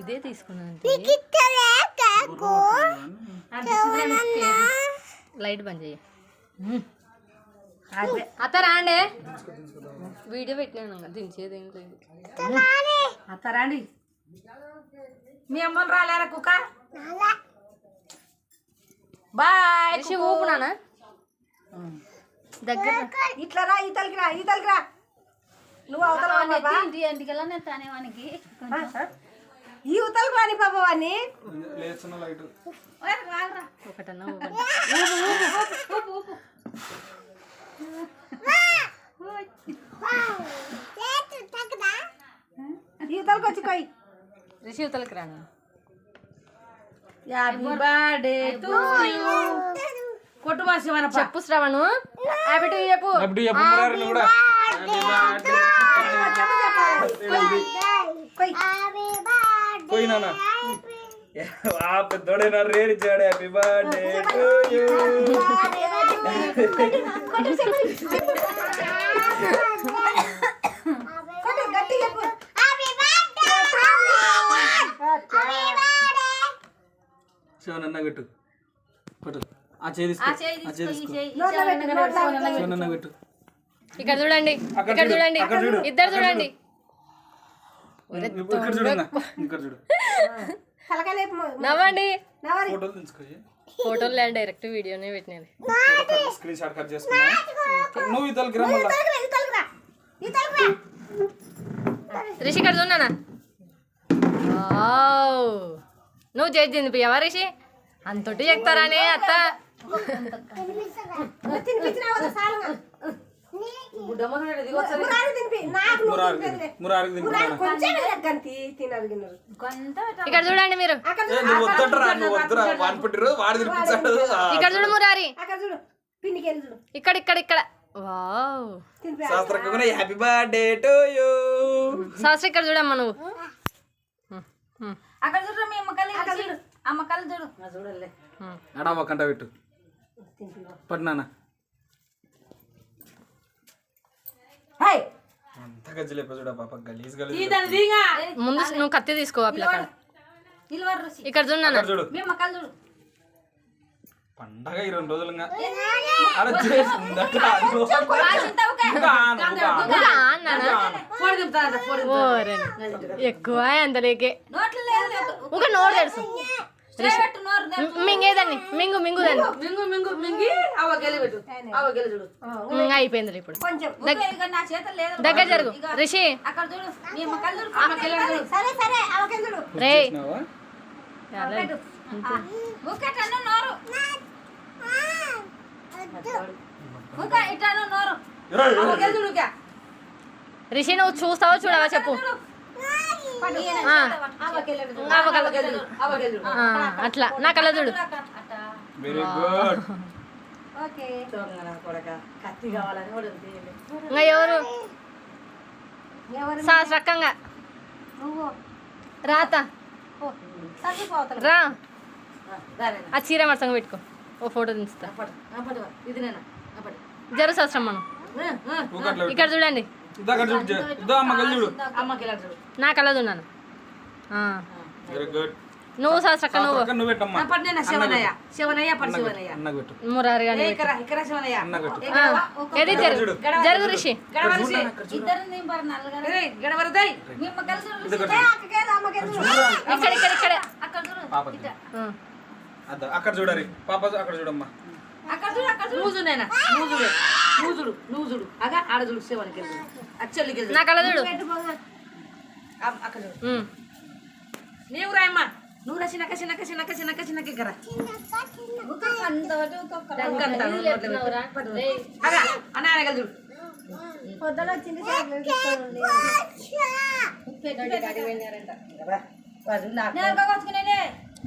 ఇదే తీసుకున్నాను. లైట్ బంద్ చెయ్యి. అత్త రాండి, వీడియో పెట్టినాను దించేది ఏం లేదు. అత్త రాండి. మీ అమ్మని రాలేరా కుక్క? బాయ్. ఊపునానా దగ్గర ఇట్లా రా, ఈతలకి రా, ఈతలకి రా. నువ్వు అవతల ఇంటికెళ్ళా నేను తానేవానికి ఈ ఉతలకు రాని పాప వాడిని. ఒకటన్నా ఈతలకు వచ్చి కొయ్యి. రిషి యువతలకి రాను. Happy birthday to you. కొట్టు మా శివన చెప్పు శ్రవణు. హ్యాపీ టు చెప్పు. कोई ना आप थोड़े ना रेर चढ़े हैप्पी बर्थडे टू यू శివనన్న పెట్టు పెట్టు ఆ చేయి తీసుకో ఆ చేయి తీసుకో శివనన్న పెట్టు ఇక్కడ చూడండి ఇక్కడ చూడండి ఇద్దరు చూడండి ఇక్కడ చూడన్నా ఇక్కడ చూడు నవ్వండి ఫోటోలు తీసుకో ఫోటోలు లేండి డైరెక్ట్ వీడియోనే పెట్టినది స్క్రీన్ షాట్ కట్ చేసుకున్నా నువ్వు ఇతలకి రా మళ్ళా రిషి ఇక్కడ చూడనా నువ్వు చేసి తినిపియవా రిషి అంతటి చెప్తారానే అత్త ఇక్కడ చూడండి మీరు ఇక్కడ చూడు మురారి ఇక్కడ ఇక్కడ ఇక్కడ wow happy birthday to you Shastri ఇక్కడ చూడమ్మా నువ్వు అక్కడ చూడు మీ అమ్మకల్లి అమ్మకల్లి చూడు చూడలే అడమ్మ కంట పెట్టు పట్నానా ముందు నువ్వు కత్తి తీసుకో పిల్లకాడ ఇక్కడ చూడు పండగ 20 రోజులుగా ఎక్కువ అంతలేకే ఇంకా నోరు తెలుసు మింగేదండి మింగు మింగుదండి అయిపోయింది ఇప్పుడు దగ్గర జరుగు రిషి రే రిషి నువ్వు చూస్తావో చూడవా చెప్పు అట్లా నా కళ్ళ చూడు ఇంకా ఎవరు రకంగా రాత రా ఆ చీర మరసంగా పెట్టుకో ఓ ఫోటో దించుతా జర శాస్త్రం మనం ఇక్కడ చూడండి నా కళ్ళ చూడాను నువ్వు శాస్త్రక్క నువ్వు మురారి ఏది జరుగు రిషి ఇక్కడ ఇక్కడ ఇక్కడ అక్కడ చూడరి పాప అక్కడ చూడమ్మా నా కళ్ళ చూడు నీవు రాయమ్మా నువ్వు రా చిన్నక చిన్నక చిన్నక చిన్నక చిన్నక ఇక్కడ అన్న చూడు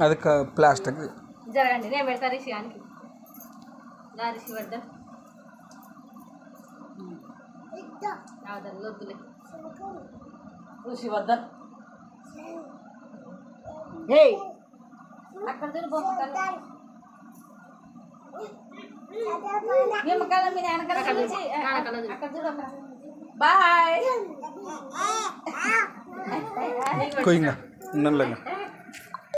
అది ప్లాస్టిక్ జరగండి నేను పెడతా రిషి ఆనికి రిషి పెడతా వద్దులే ఋషి వద్ద అక్కడ మేము కళ్ళ మీద వెనకాల చూసి అక్కడ చూడమ్మా. బాయ్ కోయింగా నల్లగా